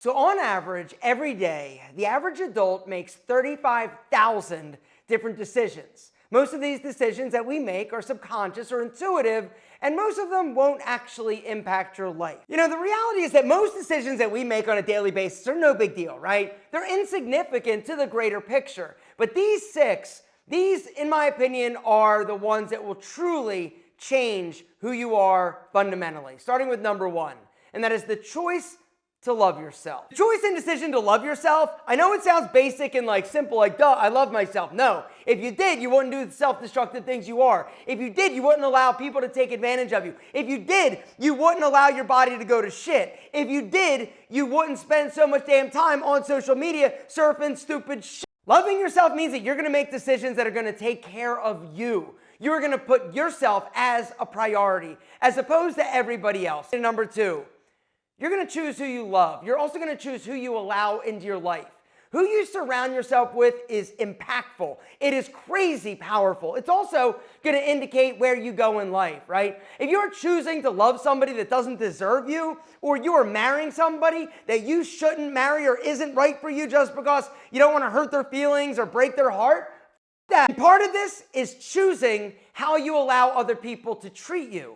So on average, every day, the average adult makes 35,000 different decisions. Most of these decisions that we make are subconscious or intuitive, and most of them won't actually impact your life. You know, the reality is that most decisions that we make on a daily basis are no big deal, right? They're insignificant to the greater picture. But these six, in my opinion, are the ones that will truly change who you are fundamentally. Starting with number one, and that is the choice to love yourself. The choice and decision to love yourself, I know it sounds basic and like simple, like duh, I love myself. No, if you did, you wouldn't do the self-destructive things you are. If you did, you wouldn't allow people to take advantage of you. If you did, you wouldn't allow your body to go to shit. If you did, you wouldn't spend so much damn time on social media surfing stupid shit. Loving yourself means that you're gonna make decisions that are gonna take care of you. You're gonna put yourself as a priority, as opposed to everybody else. And number two, you're going to choose who you love. You're also going to choose who you allow into your life. Who you surround yourself with is impactful. It is crazy powerful. It's also going to indicate where you go in life, right? If you're choosing to love somebody that doesn't deserve you, or you are marrying somebody that you shouldn't marry or isn't right for you just because you don't want to hurt their feelings or break their heart, that part of this is choosing how you allow other people to treat you.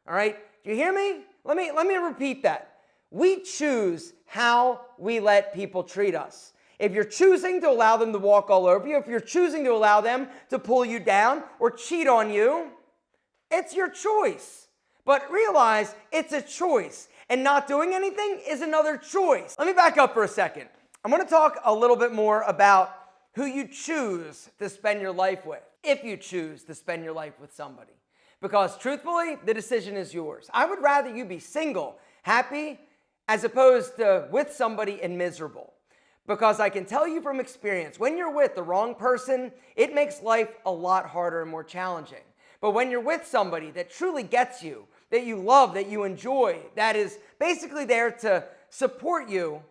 All right? Do you hear me? Let me repeat that. We choose how we let people treat us. If you're choosing to allow them to walk all over you, if you're choosing to allow them to pull you down or cheat on you, it's your choice. But realize it's a choice, and not doing anything is another choice. Let me back up for a second. I'm going to talk a little bit more about who you choose to spend your life with, if you choose to spend your life with somebody. Because truthfully, the decision is yours. I would rather you be single, happy, as opposed to with somebody and miserable. Because I can tell you from experience, when you're with the wrong person, it makes life a lot harder and more challenging. But when you're with somebody that truly gets you, that you love, that you enjoy, that is basically there to support you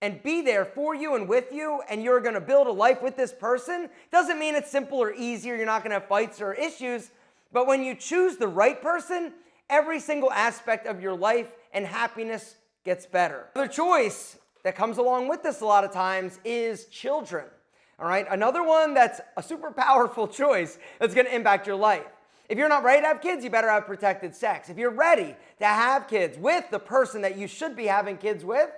and be there for you and with you, and you're going to build a life with this person, doesn't mean it's simple or easy, or you're not going to have fights or issues. But when you choose the right person, every single aspect of your life and happiness gets better. The choice that comes along with this a lot of times is children. All right, another one that's a super powerful choice that's going to impact your life. If you're not ready to have kids, you better have protected sex. If you're ready to have kids with the person that you should be having kids with,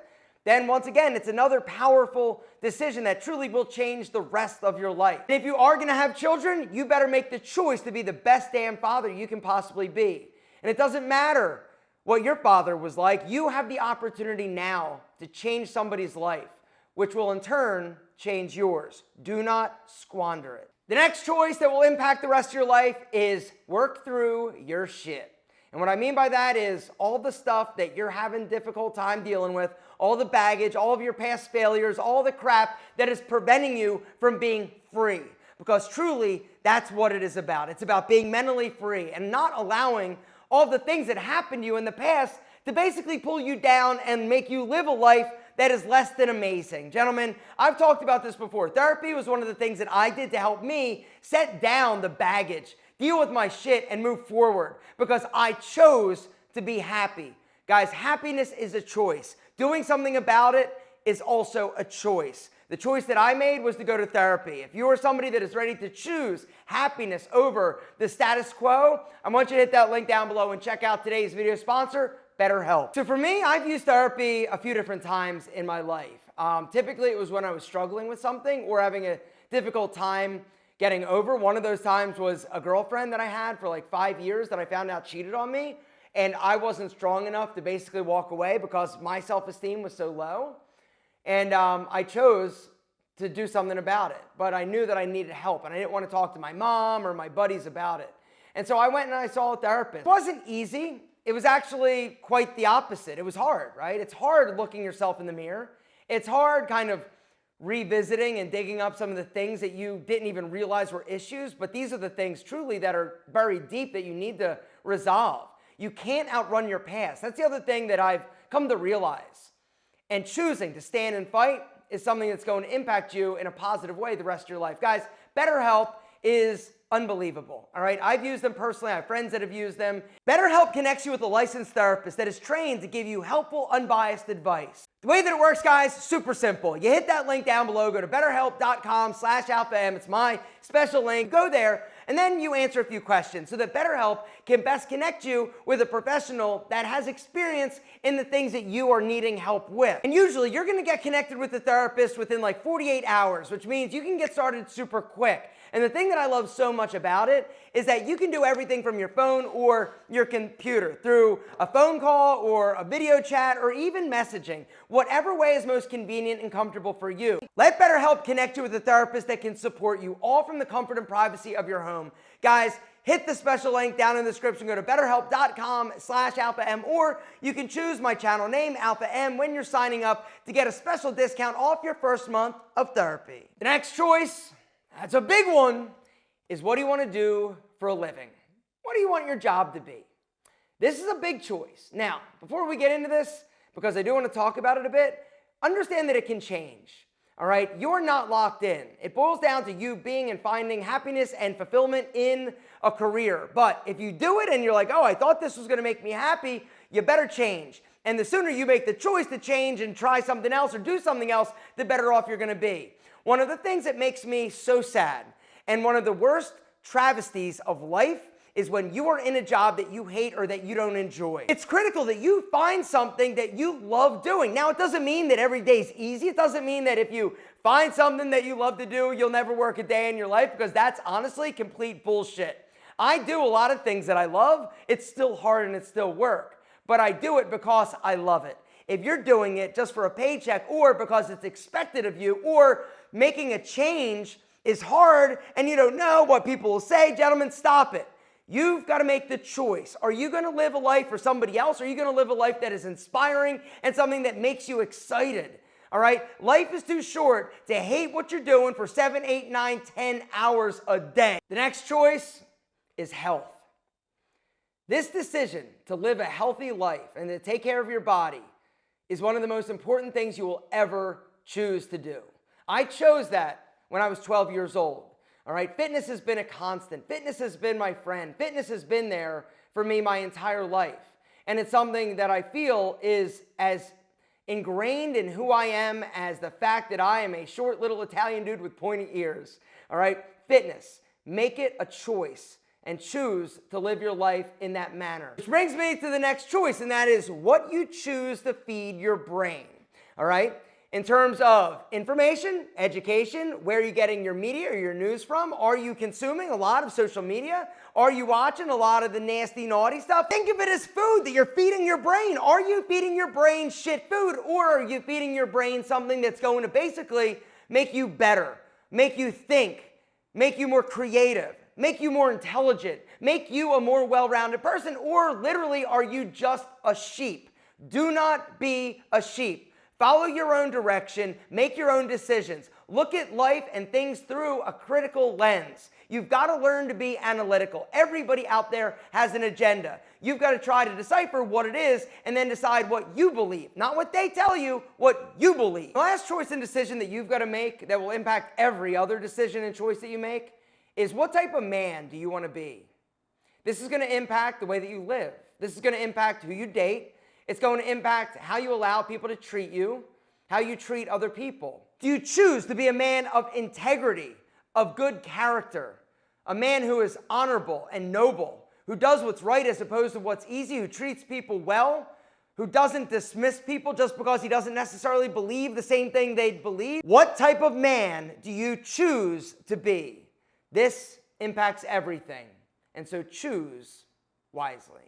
then once again, it's another powerful decision that truly will change the rest of your life. And if you are going to have children, you better make the choice to be the best damn father you can possibly be. And it doesn't matter what your father was like. You have the opportunity now to change somebody's life, which will in turn change yours. Do not squander it. The next choice that will impact the rest of your life is work through your shit. And what I mean by that is all the stuff that you're having difficult time dealing with, all the baggage, all of your past failures, all the crap that is preventing you from being free. Because truly, that's what it is about. It's about being mentally free and not allowing all the things that happened to you in the past to basically pull you down and make you live a life that is less than amazing. Gentlemen, I've talked about this before. Therapy was one of the things that I did to help me set down the baggage, deal with my shit, and move forward because I chose to be happy. Guys, happiness is a choice. Doing something about it is also a choice. The choice that I made was to go to therapy. If you are somebody that is ready to choose happiness over the status quo, I want you to hit that link down below and check out today's video sponsor, BetterHelp. So for me, I've used therapy a few different times in my life. Typically, it was when I was struggling with something or having a difficult time getting over. One of those times was a girlfriend that I had for like 5 years that I found out cheated on me. And I wasn't strong enough to basically walk away because my self-esteem was so low. And I chose to do something about it, but I knew that I needed help and I didn't want to talk to my mom or my buddies about it. And so I went and I saw a therapist. It wasn't easy. It was actually quite the opposite. It was hard, right? It's hard looking yourself in the mirror. It's hard kind of revisiting and digging up some of the things that you didn't even realize were issues, but these are the things truly that are very deep that you need to resolve. You can't outrun your past. That's the other thing that I've come to realize. And choosing to stand and fight is something that's going to impact you in a positive way the rest of your life. Guys, BetterHelp is unbelievable. All right, I've used them personally. I have friends that have used them. BetterHelp connects you with a licensed therapist that is trained to give you helpful, unbiased advice. The way that it works, guys, super simple. You hit that link down below, go to betterhelp.com/alphaM. It's my special link. Go there, and then you answer a few questions so that BetterHelp can best connect you with a professional that has experience in the things that you are needing help with. And usually you're gonna get connected with the therapist within like 48 hours, which means you can get started super quick. And the thing that I love so much about it is that you can do everything from your phone or your computer through a phone call or a video chat or even messaging, whatever way is most convenient and comfortable for you. Let BetterHelp connect you with a therapist that can support you all from the comfort and privacy of your home. Guys, hit the special link down in the description. Go to betterhelp.com/alphaM, or you can choose my channel name, Alpha M, when you're signing up to get a special discount off your first month of therapy. The next choice, that's a big one, is what do you want to do for a living? What do you want your job to be? This is a big choice. Now, before we get into this, because I do want to talk about it a bit, understand that it can change. All right, you're not locked in. It boils down to you being and finding happiness and fulfillment in a career. But if you do it and you're like, oh, I thought this was going to make me happy, you better change. And the sooner you make the choice to change and try something else or do something else, the better off you're going to be. One of the things that makes me so sad, and one of the worst travesties of life, is when you are in a job that you hate or that you don't enjoy. It's critical that you find something that you love doing. Now, it doesn't mean that every day's easy. It doesn't mean that if you find something that you love to do, you'll never work a day in your life, because that's honestly complete bullshit. I do a lot of things that I love. It's still hard and it's still work, but I do it because I love it. If you're doing it just for a paycheck or because it's expected of you, or making a change is hard and you don't know what people will say, gentlemen, stop it. You've got to make the choice. Are you going to live a life for somebody else? Or are you going to live a life that is inspiring and something that makes you excited? All right? Life is too short to hate what you're doing for 7, 8, 9, 10 hours a day. The next choice is health. This decision to live a healthy life and to take care of your body is one of the most important things you will ever choose to do. I chose that when I was 12 years old. All right, fitness has been a constant. Fitness has been my friend. Fitness has been there for me my entire life. And it's something that I feel is as ingrained in who I am as the fact that I am a short little Italian dude with pointy ears. All right, fitness. Make it a choice and choose to live your life in that manner. Which brings me to the next choice, and that is what you choose to feed your brain. All right? In terms of information, education, where are you getting your media or your news from? Are you consuming a lot of social media? Are you watching a lot of the nasty, naughty stuff? Think of it as food that you're feeding your brain. Are you feeding your brain shit food, or are you feeding your brain something that's going to basically make you better, make you think, make you more creative, make you more intelligent, make you a more well-rounded person? Or literally, are you just a sheep? Do not be a sheep. Follow your own direction, make your own decisions. Look at life and things through a critical lens. You've got to learn to be analytical. Everybody out there has an agenda. You've got to try to decipher what it is and then decide what you believe. Not what they tell you, what you believe. The last choice and decision that you've got to make that will impact every other decision and choice that you make is, what type of man do you want to be? This is going to impact the way that you live. This is going to impact who you date. It's going to impact how you allow people to treat you, how you treat other people. Do you choose to be a man of integrity, of good character, a man who is honorable and noble, who does what's right as opposed to what's easy, who treats people well, who doesn't dismiss people just because he doesn't necessarily believe the same thing they believe? What type of man do you choose to be? This impacts everything, and so choose wisely.